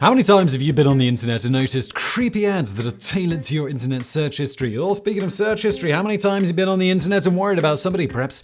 How many times have you been on the internet and noticed creepy ads that are tailored to your internet search history? Or speaking of search history, how many times have you been on the internet and worried about somebody, perhaps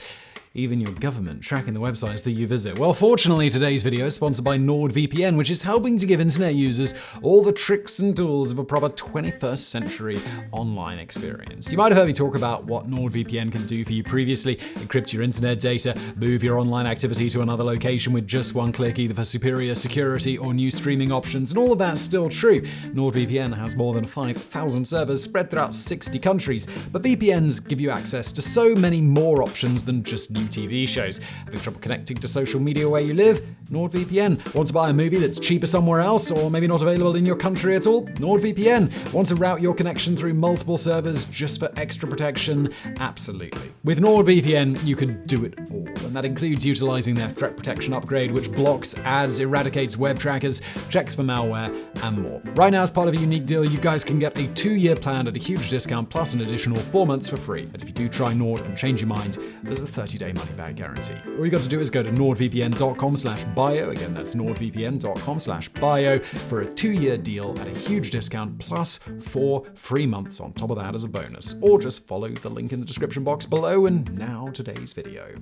even your government, tracking the websites that you visit? Well, fortunately, today's video is sponsored by NordVPN, which is helping to give internet users all the tricks and tools of a proper 21st century online experience. You might have heard me talk about what NordVPN can do for you previously: encrypt your internet data, move your online activity to another location with just one click, either for superior security or new streaming options, and all of that's still true. NordVPN has more than 5,000 servers spread throughout 60 countries, but VPNs give you access to so many more options than just new TV shows. Having trouble connecting to social media where you live? NordVPN. Want to buy a movie that's cheaper somewhere else or maybe not available in your country at all? NordVPN. Want to route your connection through multiple servers just for extra protection? Absolutely. With NordVPN, you can do it all, and that includes utilizing their threat protection upgrade, which blocks ads, eradicates web trackers, checks for malware, and more. Right now, as part of a unique deal, you guys can get a 2-year plan at a huge discount plus an additional 4 months for free. And if you do try Nord and change your mind, there's a 30-day money-back guarantee. All you got to do is go to nordvpn.com/bio. Again, that's nordvpn.com/bio for a 2-year deal at a huge discount plus 4 free months on top of that as a bonus. Or just follow the link in the description box below. And now today's video.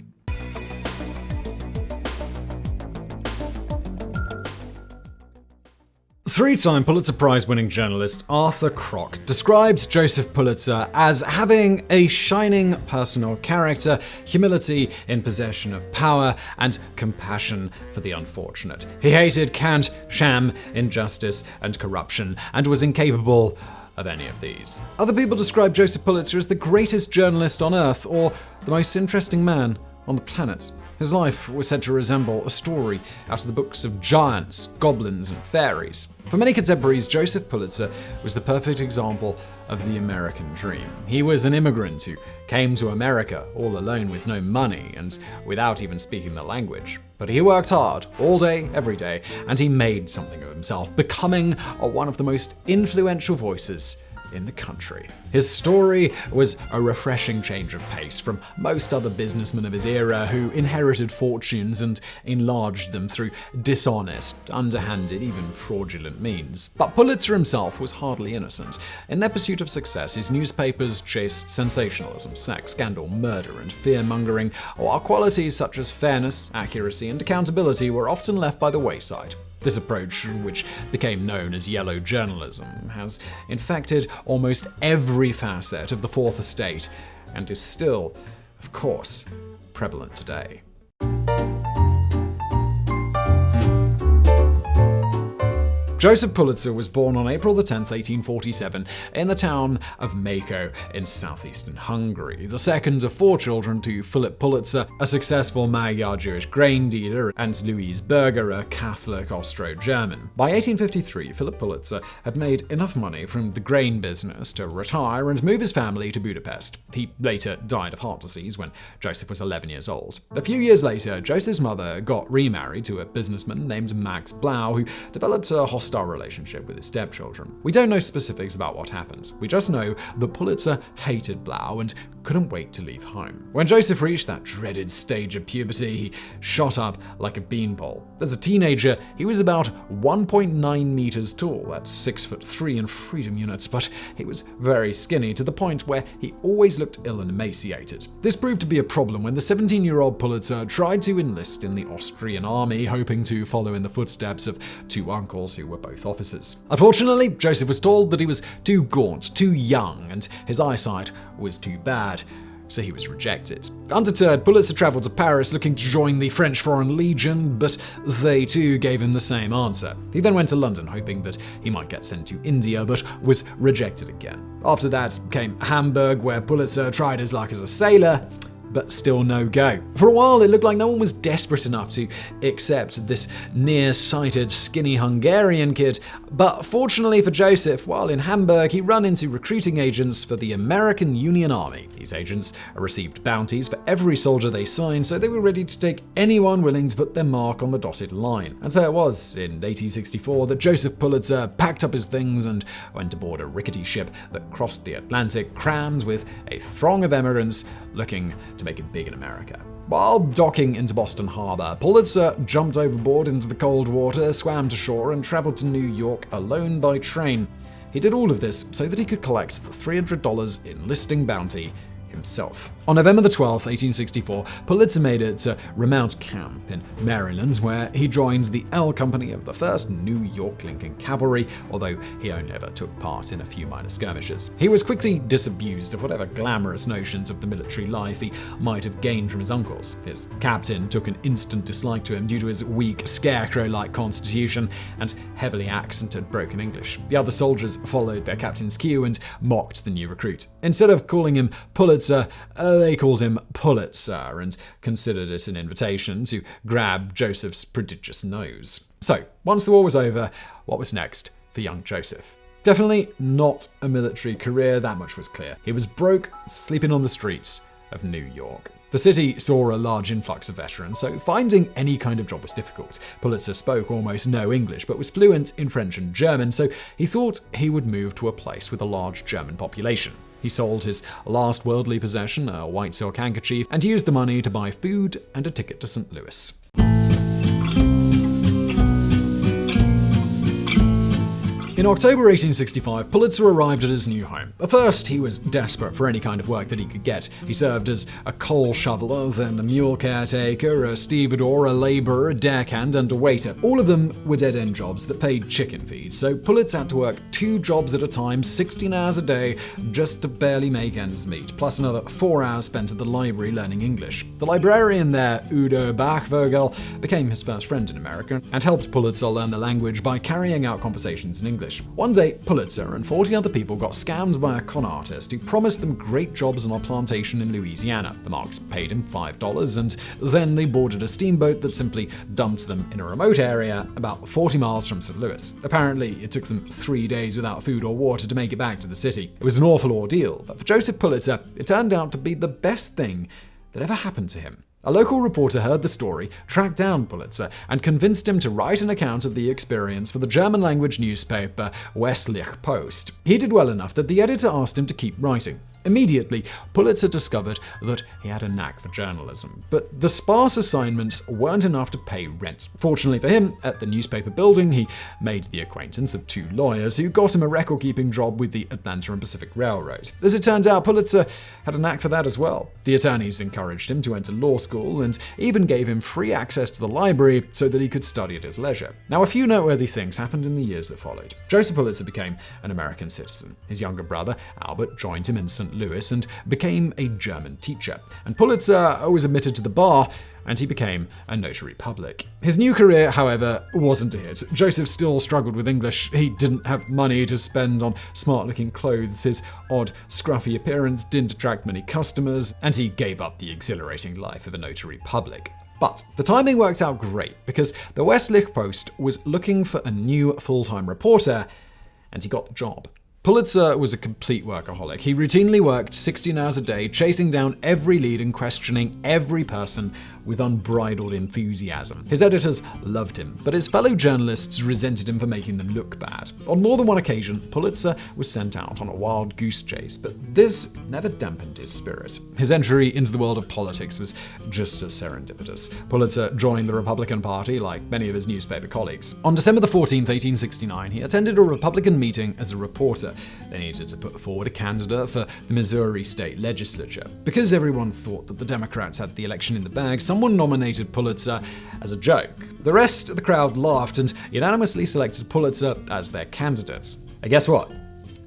Three-time Pulitzer Prize-winning journalist Arthur Kroc describes Joseph Pulitzer as having a shining personal character, humility in possession of power, and compassion for the unfortunate. He hated cant, sham, injustice, and corruption, and was incapable of any of these. Other people describe Joseph Pulitzer as the greatest journalist on earth, or the most interesting man on the planet. His life was said to resemble a story out of the books of giants, goblins, and fairies. For many contemporaries, Joseph Pulitzer was the perfect example of the American dream. He was an immigrant who came to America all alone with no money and without even speaking the language. But he worked hard, all day, every day, and he made something of himself, becoming one of the most influential voices in the country. His story was a refreshing change of pace from most other businessmen of his era who inherited fortunes and enlarged them through dishonest, underhanded, even fraudulent means. But Pulitzer himself was hardly innocent. In their pursuit of success, his newspapers chased sensationalism, sex, scandal, murder, and fear-mongering, while qualities such as fairness, accuracy, and accountability were often left by the wayside. This approach, which became known as yellow journalism, has infected almost every facet of the Fourth Estate and is still, of course, prevalent today. Joseph Pulitzer was born on April 10, 1847, in the town of Mako in southeastern Hungary, the second of 4 children to Philip Pulitzer, a successful Magyar Jewish grain dealer, and Louise Berger, a Catholic Austro-German. By 1853, Philip Pulitzer had made enough money from the grain business to retire and move his family to Budapest. He later died of heart disease when Joseph was 11 years old. A few years later, Joseph's mother got remarried to a businessman named Max Blau, who developed a hostile relationship with his stepchildren. We don't know specifics about what happened. We just know that Pulitzer hated Blau and couldn't wait to leave home. When Joseph reached that dreaded stage of puberty, he shot up like a beanpole. As a teenager, he was about 1.9 meters tall, that's 6'3" in freedom units, but he was very skinny to the point where he always looked ill and emaciated. This proved to be a problem when the 17-year-old Pulitzer tried to enlist in the Austrian army, hoping to follow in the footsteps of 2 uncles who were both officers. Unfortunately, Joseph was told that he was too gaunt, too young, and his eyesight was too bad, so he was rejected. Undeterred, Pulitzer traveled to Paris looking to join the French Foreign Legion, but they too gave him the same answer. He then went to London, hoping that he might get sent to India, but was rejected again. After that came Hamburg, where Pulitzer tried his luck as a sailor, but still no go. For a while, it looked like no one was desperate enough to accept this nearsighted, skinny Hungarian kid, but fortunately for Joseph, while in Hamburg, he ran into recruiting agents for the American Union Army. These agents received bounties for every soldier they signed, so they were ready to take anyone willing to put their mark on the dotted line. And so it was, in 1864, that Joseph Pulitzer packed up his things and went aboard a rickety ship that crossed the Atlantic, crammed with a throng of immigrants looking to make it big in America. While docking into Boston Harbor, Pulitzer jumped overboard into the cold water, swam to shore, and traveled to New York alone by train. He did all of this so that he could collect the $300 enlisting bounty himself. On November 12, 1864, Pulitzer made it to Remount Camp in Maryland, where he joined the L Company of the 1st New York Lincoln Cavalry, although he only ever took part in a few minor skirmishes. He was quickly disabused of whatever glamorous notions of the military life he might have gained from his uncles. His captain took an instant dislike to him due to his weak, scarecrow-like constitution and heavily accented broken English. The other soldiers followed their captain's cue and mocked the new recruit. Instead of calling him Pulitzer, they called him Pulitzer and considered it an invitation to grab Joseph's prodigious nose. So, once the war was over, what was next for young Joseph? Definitely not a military career, that much was clear. He was broke, sleeping on the streets of New York. The city saw a large influx of veterans, so finding any kind of job was difficult. Pulitzer spoke almost no English, but was fluent in French and German, so he thought he would move to a place with a large German population. He sold his last worldly possession, a white silk handkerchief, and used the money to buy food and a ticket to St. Louis. In October 1865, Pulitzer arrived at his new home. At first, he was desperate for any kind of work that he could get. He served as a coal shoveler, then a mule caretaker, a stevedore, a laborer, a deckhand, and a waiter. All of them were dead-end jobs that paid chicken feed, so Pulitzer had to work 2 jobs at a time, 16 hours a day, just to barely make ends meet, plus another 4 hours spent at the library learning English. The librarian there, Udo Bachvogel, became his first friend in America and helped Pulitzer learn the language by carrying out conversations in English. One day, Pulitzer and 40 other people got scammed by a con artist who promised them great jobs on a plantation in Louisiana. The Marks paid him $5, and then they boarded a steamboat that simply dumped them in a remote area about 40 miles from St. Louis. Apparently, it took them 3 days without food or water to make it back to the city. It was an awful ordeal, but for Joseph Pulitzer, it turned out to be the best thing that ever happened to him. A local reporter heard the story, tracked down Pulitzer, and convinced him to write an account of the experience for the German-language newspaper Westliche Post. He did well enough that the editor asked him to keep writing. Immediately, Pulitzer discovered that he had a knack for journalism, but the sparse assignments weren't enough to pay rent. Fortunately for him, at the newspaper building, he made the acquaintance of 2 lawyers who got him a record-keeping job with the Atlanta and Pacific Railroad. As it turns out, Pulitzer had a knack for that as well. The attorneys encouraged him to enter law school and even gave him free access to the library so that he could study at his leisure. Now, a few noteworthy things happened in the years that followed. Joseph Pulitzer became an American citizen. His younger brother, Albert, joined him in St. Louis and became a German teacher. And Pulitzer was admitted to the bar, and he became a notary public. His new career, however, wasn't a hit. Joseph still struggled with English. He didn't have money to spend on smart-looking clothes. His odd, scruffy appearance didn't attract many customers, and he gave up the exhilarating life of a notary public. But the timing worked out great, because the Westliche Post was looking for a new full-time reporter, and he got the job. Pulitzer was a complete workaholic. He routinely worked 16 hours a day, chasing down every lead and questioning every person with unbridled enthusiasm. His editors loved him, but his fellow journalists resented him for making them look bad. On more than one occasion, Pulitzer was sent out on a wild goose chase, but this never dampened his spirit. His entry into the world of politics was just as serendipitous. Pulitzer joined the Republican Party like many of his newspaper colleagues. On December 14, 1869, he attended a Republican meeting as a reporter. They needed to put forward a candidate for the Missouri state legislature. Because everyone thought that the Democrats had the election in the bag, someone nominated Pulitzer as a joke. The rest of the crowd laughed and unanimously selected Pulitzer as their candidate. And guess what?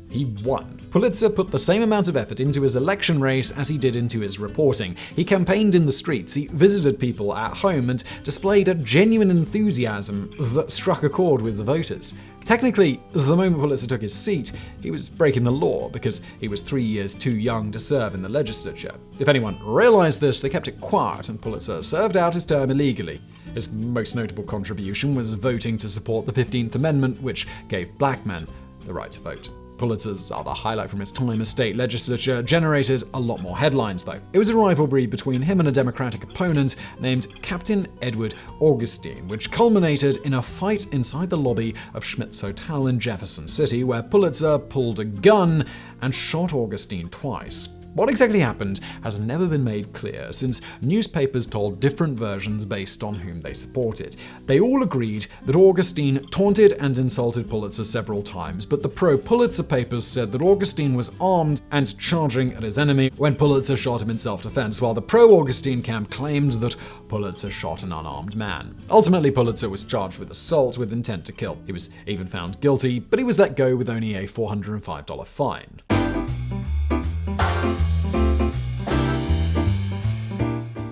He won. Pulitzer put the same amount of effort into his election race as he did into his reporting. He campaigned in the streets, he visited people at home, and displayed a genuine enthusiasm that struck a chord with the voters. Technically, the moment Pulitzer took his seat, he was breaking the law because he was 3 years too young to serve in the legislature. If anyone realized this, they kept it quiet, and Pulitzer served out his term illegally. His most notable contribution was voting to support the 15th Amendment, which gave black men the right to vote. Pulitzer's other highlight from his time as state legislature generated a lot more headlines, though. It was a rivalry between him and a Democratic opponent named Captain Edward Augustine, which culminated in a fight inside the lobby of Schmidt's Hotel in Jefferson City, where Pulitzer pulled a gun and shot Augustine twice. What exactly happened has never been made clear, since newspapers told different versions based on whom they supported. They all agreed that Augustine taunted and insulted Pulitzer several times, but the pro-Pulitzer papers said that Augustine was armed and charging at his enemy when Pulitzer shot him in self-defense, while the pro-Augustine camp claimed that Pulitzer shot an unarmed man. Ultimately, Pulitzer was charged with assault with intent to kill. He was even found guilty, but he was let go with only a $405 fine.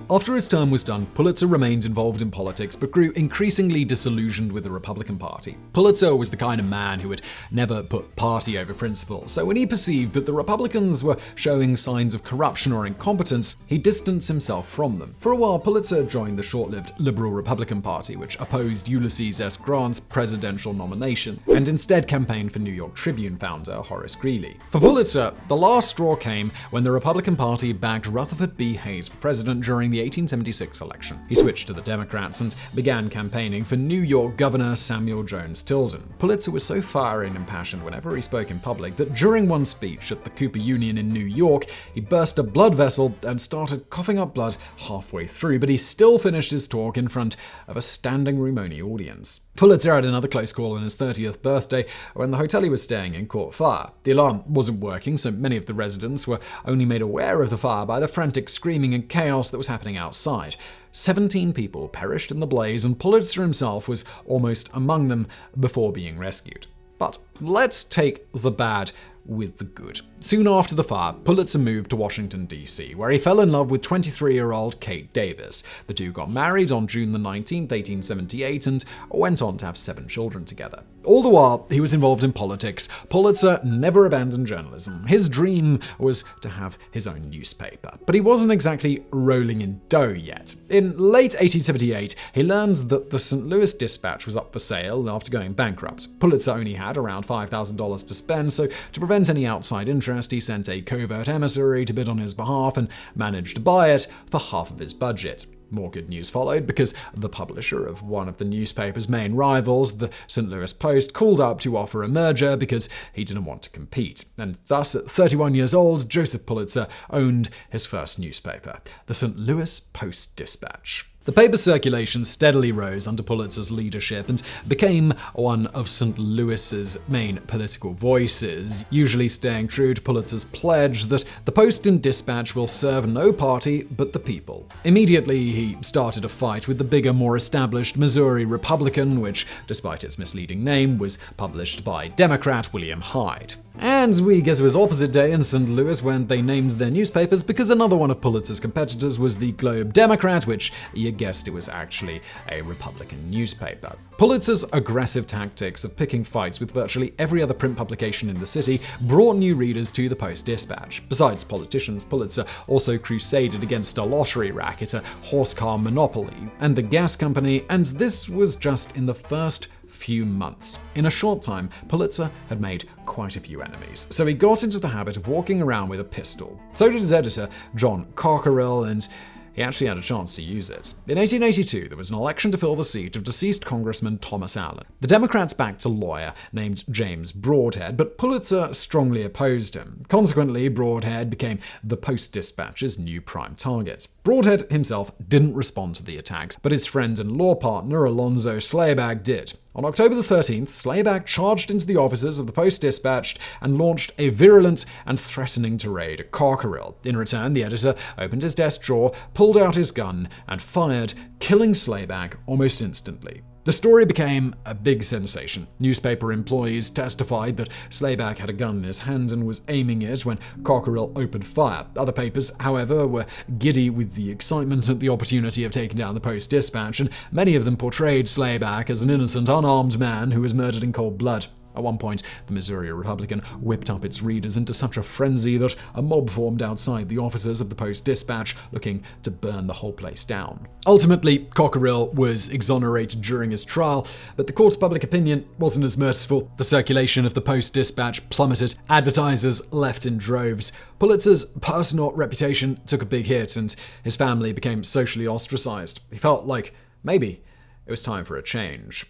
After his term was done, Pulitzer remained involved in politics but grew increasingly disillusioned with the Republican Party. Pulitzer was the kind of man who would never put party over principle, so when he perceived that the Republicans were showing signs of corruption or incompetence, he distanced himself from them. For a while, Pulitzer joined the short-lived Liberal Republican Party, which opposed Ulysses S. Grant's presidential nomination, and instead campaigned for New York Tribune founder Horace Greeley. For Pulitzer, the last straw came when the Republican Party backed Rutherford B. Hayes for president during the 1876 election. He switched to the Democrats and began campaigning for New York Governor Samuel Jones Tilden. Pulitzer was so fiery and impassioned whenever he spoke in public that during one speech at the Cooper Union in New York, he burst a blood vessel and started coughing up blood halfway through, but he still finished his talk in front of a standing room only audience. Pulitzer had another close call on his 30th birthday when the hotel he was staying in caught fire. The alarm wasn't working, so many of the residents were only made aware of the fire by the frantic screaming and chaos that was happening outside. 17 people perished in the blaze, and Pulitzer himself was almost among them before being rescued. But let's take the bad with the good. Soon after the fire, Pulitzer moved to Washington, D.C., where he fell in love with 23-year-old Kate Davis. The two got married on June 19, 1878, and went on to have 7 children together. All the while he was involved in politics, Pulitzer never abandoned journalism. His dream was to have his own newspaper, but he wasn't exactly rolling in dough yet. In late 1878, he learned that the St. Louis Dispatch was up for sale after going bankrupt. Pulitzer only had around $5,000 to spend, so to prevent any outside interest, he sent a covert emissary to bid on his behalf and managed to buy it for half of his budget. More good news followed because the publisher of one of the newspaper's main rivals, the St. Louis Post, called up to offer a merger because he didn't want to compete. And thus, at 31 years old, Joseph Pulitzer owned his first newspaper, the St. Louis Post-Dispatch. The paper's circulation steadily rose under Pulitzer's leadership and became one of St. Louis's main political voices, usually staying true to Pulitzer's pledge that the Post and Dispatch will serve no party but the people. Immediately, he started a fight with the bigger, more established Missouri Republican, which, despite its misleading name, was published by Democrat William Hyde. And we guess it was opposite day in St. Louis when they named their newspapers because another one of Pulitzer's competitors was the Globe Democrat, which, you guessed it, was actually a Republican newspaper. Pulitzer's aggressive tactics of picking fights with virtually every other print publication in the city brought new readers to the Post-Dispatch. Besides politicians, Pulitzer also crusaded against a lottery racket, a horse car monopoly, and the gas company, and this was just in the first few months. In a short time, Pulitzer had made quite a few enemies, so he got into the habit of walking around with a pistol. So did his editor, John Cockerill, and he actually had a chance to use it. In 1882, there was an election to fill the seat of deceased Congressman Thomas Allen. The Democrats backed a lawyer named James Broadhead, but Pulitzer strongly opposed him. Consequently, Broadhead became the Post-Dispatch's new prime target. Broadhead himself didn't respond to the attacks, but his friend and law partner Alonzo Slayback did. On October the 13th, Slayback charged into the offices of the Post-Dispatch and launched a virulent and threatening tirade at Cockerill. In return, the editor opened his desk drawer, pulled out his gun, and fired, killing Slayback almost instantly. The story became a big sensation. Newspaper employees testified that Slayback had a gun in his hand and was aiming it when Cockerill opened fire. Other papers, however, were giddy with the excitement at the opportunity of taking down the Post-Dispatch, and many of them portrayed Slayback as an innocent, unarmed man who was murdered in cold blood. At one point, the Missouri Republican whipped up its readers into such a frenzy that a mob formed outside the offices of the Post-Dispatch, looking to burn the whole place down. Ultimately, Cockerill was exonerated during his trial, but the court's public opinion wasn't as merciful. The circulation of the Post-Dispatch plummeted. Advertisers left in droves. Pulitzer's personal reputation took a big hit, and his family became socially ostracized. He felt like maybe it was time for a change.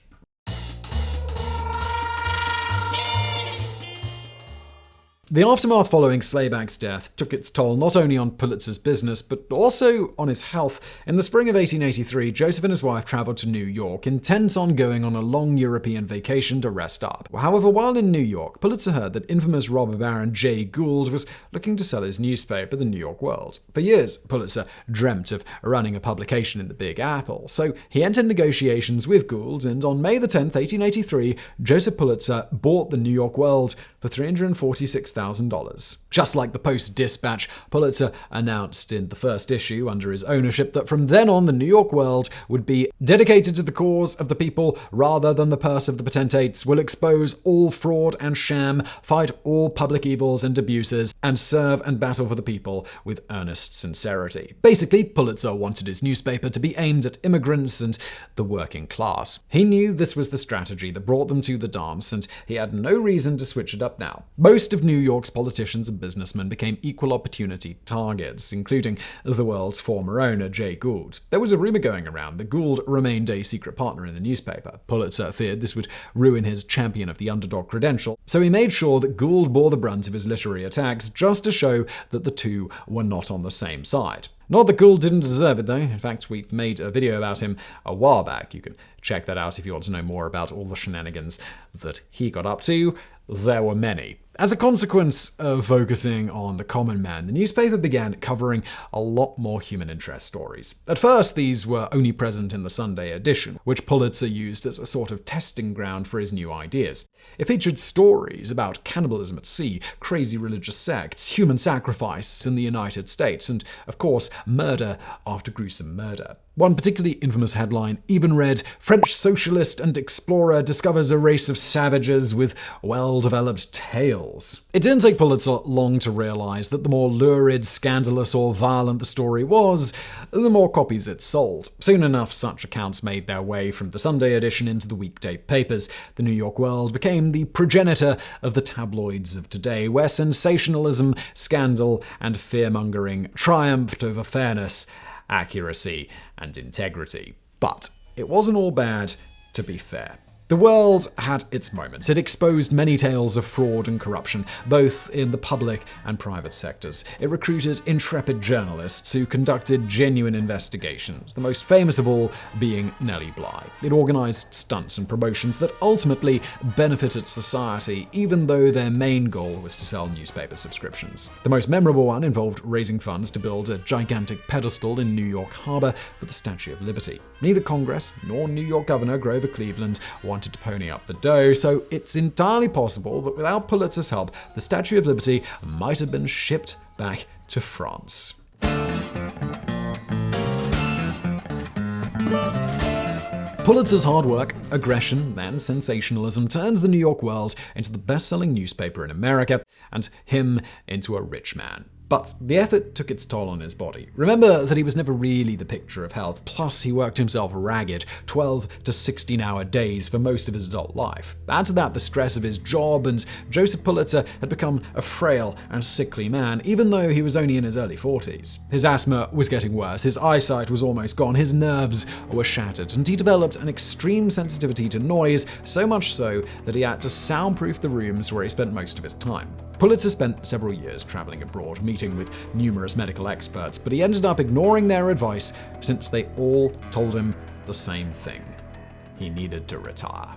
The aftermath following Slayback's death took its toll not only on Pulitzer's business, but also on his health. In the spring of 1883, Joseph and his wife traveled to New York, intent on going on a long European vacation to rest up. However, while in New York, Pulitzer heard that infamous robber baron Jay Gould was looking to sell his newspaper, the New York World. For years, Pulitzer dreamt of running a publication in the Big Apple, so he entered negotiations with Gould, and on May 10, 1883, Joseph Pulitzer bought the New York World for $346,000. Just like the Post-Dispatch, Pulitzer announced in the first issue under his ownership that from then on the New York World would be dedicated to the cause of the people rather than the purse of the potentates, will expose all fraud and sham, fight all public evils and abuses, and serve and battle for the people with earnest sincerity. Basically, Pulitzer wanted his newspaper to be aimed at immigrants and the working class. He knew this was the strategy that brought them to the dance, and he had no reason to switch it up now. Most of New York's politicians and businessmen became equal opportunity targets, including the World's former owner, Jay Gould. There was a rumor going around that Gould remained a secret partner in the newspaper. Pulitzer feared this would ruin his champion of the underdog credential, so he made sure that Gould bore the brunt of his literary attacks just to show that the two were not on the same side. Not that Gould didn't deserve it, though. In fact, we made a video about him a while back. You can check that out if you want to know more about all the shenanigans that he got up to. There were many. As a consequence of focusing on the common man, the newspaper began covering a lot more human interest stories. At first, these were only present in the Sunday edition, which Pulitzer used as a sort of testing ground for his new ideas. It featured stories about cannibalism at sea, crazy religious sects, human sacrifice in the United States, and, of course, murder after gruesome murder. One particularly infamous headline even read, "French socialist and explorer discovers a race of savages with well-developed tails." It didn't take Pulitzer long to realize that the more lurid, scandalous, or violent the story was, the more copies it sold. Soon enough, such accounts made their way from the Sunday edition into the weekday papers. The New York World became the progenitor of the tabloids of today, where sensationalism, scandal, and fear-mongering triumphed over fairness, accuracy, and integrity. But it wasn't all bad, to be fair. The World had its moments. It exposed many tales of fraud and corruption, both in the public and private sectors. It recruited intrepid journalists who conducted genuine investigations, the most famous of all being Nellie Bly. It organized stunts and promotions that ultimately benefited society, even though their main goal was to sell newspaper subscriptions. The most memorable one involved raising funds to build a gigantic pedestal in New York Harbor for the Statue of Liberty. Neither Congress nor New York Governor Grover Cleveland wanted to pony up the dough, so it's entirely possible that without Pulitzer's help, the Statue of Liberty might have been shipped back to France. Pulitzer's hard work, aggression, and sensationalism turns the New York World into the best-selling newspaper in America, and him into a rich man. But the effort took its toll on his body. Remember that he was never really the picture of health, plus he worked himself ragged, 12 to 16-hour days for most of his adult life. Add to that the stress of his job, and Joseph Pulitzer had become a frail and sickly man, even though he was only in his early 40s. His asthma was getting worse, his eyesight was almost gone, his nerves were shattered, and he developed an extreme sensitivity to noise, so much so that he had to soundproof the rooms where he spent most of his time. Pulitzer spent several years traveling abroad, meeting with numerous medical experts, but he ended up ignoring their advice since they all told him the same thing. He needed to retire.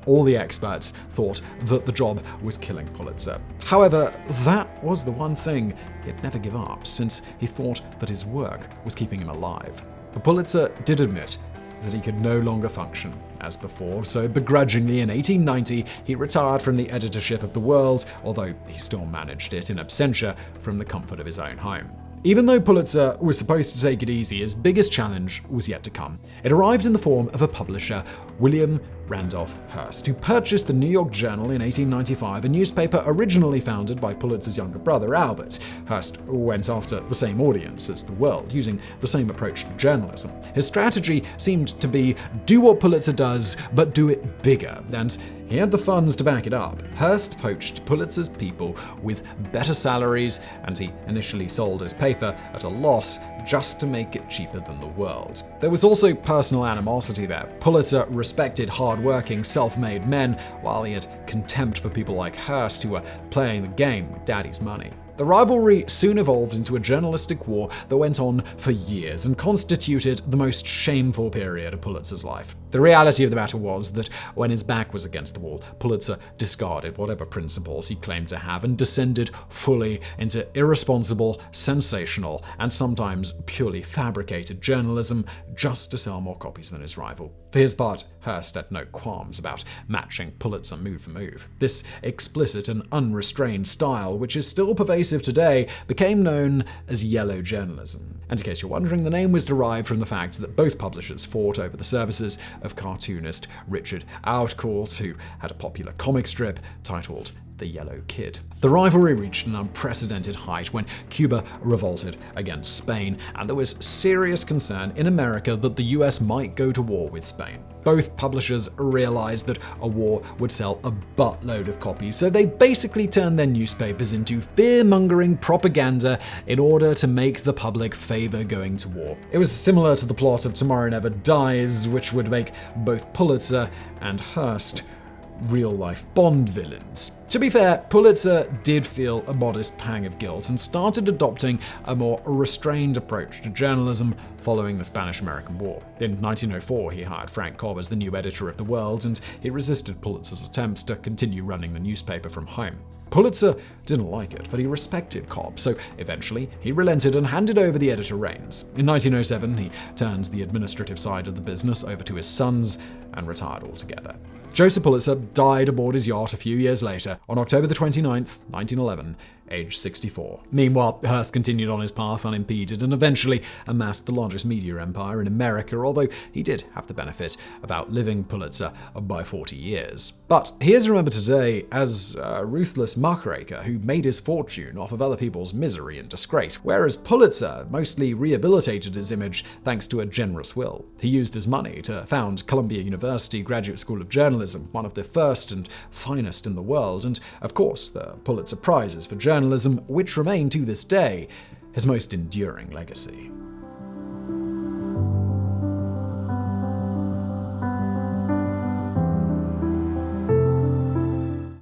All the experts thought that the job was killing Pulitzer. However, that was the one thing he'd never give up, since he thought that his work was keeping him alive. But Pulitzer did admit that he could no longer function as before, so begrudgingly in 1890 he retired from the editorship of The World, although he still managed it in absentia from the comfort of his own home. Even though Pulitzer was supposed to take it easy, his biggest challenge was yet to come. It arrived in the form of a publisher, William Randolph Hearst, who purchased the New York Journal in 1895, a newspaper originally founded by Pulitzer's younger brother, Albert. Hearst went after the same audience as The World, using the same approach to journalism. His strategy seemed to be do what Pulitzer does, but do it bigger, and he had the funds to back it up. Hearst poached Pulitzer's people with better salaries, and he initially sold his paper at a loss just to make it cheaper than The World. There was also personal animosity there. Pulitzer respected hard hard-working, self-made men, while he had contempt for people like Hearst who were playing the game with daddy's money. The rivalry soon evolved into a journalistic war that went on for years and constituted the most shameful period of Pulitzer's life. The reality of the matter was that when his back was against the wall, Pulitzer discarded whatever principles he claimed to have and descended fully into irresponsible, sensational, and sometimes purely fabricated journalism just to sell more copies than his rival. For his part, Hearst had no qualms about matching Pulitzer move for move. This explicit and unrestrained style, which is still pervasive today, became known as yellow journalism. And in case you're wondering, the name was derived from the fact that both publishers fought over the services of cartoonist Richard Outcault, who had a popular comic strip titled The Yellow Kid. The rivalry reached an unprecedented height when Cuba revolted against Spain, and there was serious concern in America that the US might go to war with Spain. Both publishers realized that a war would sell a buttload of copies, so they basically turned their newspapers into fear-mongering propaganda in order to make the public favor going to war. It was similar to the plot of Tomorrow Never Dies, which would make both Pulitzer and Hearst real-life Bond villains. To be fair, Pulitzer did feel a modest pang of guilt and started adopting a more restrained approach to journalism following the Spanish-American War. In 1904, he hired Frank Cobb as the new editor of The World, and he resisted Pulitzer's attempts to continue running the newspaper from home. Pulitzer didn't like it, but he respected Cobb, so eventually he relented and handed over the editor reins. In 1907, he turned the administrative side of the business over to his sons and retired altogether. Joseph Pulitzer died aboard his yacht a few years later, on October 29th, 1911, aged 64. Meanwhile, Hearst continued on his path unimpeded and eventually amassed the largest media empire in America, although he did have the benefit of outliving Pulitzer by 40 years. But he is remembered today as a ruthless muckraker who made his fortune off of other people's misery and disgrace, whereas Pulitzer mostly rehabilitated his image thanks to a generous will. He used his money to found Columbia University Graduate School of Journalism, one of the first and finest in the world, and of course the Pulitzer Prizes for journalism, which remain to this day his most enduring legacy.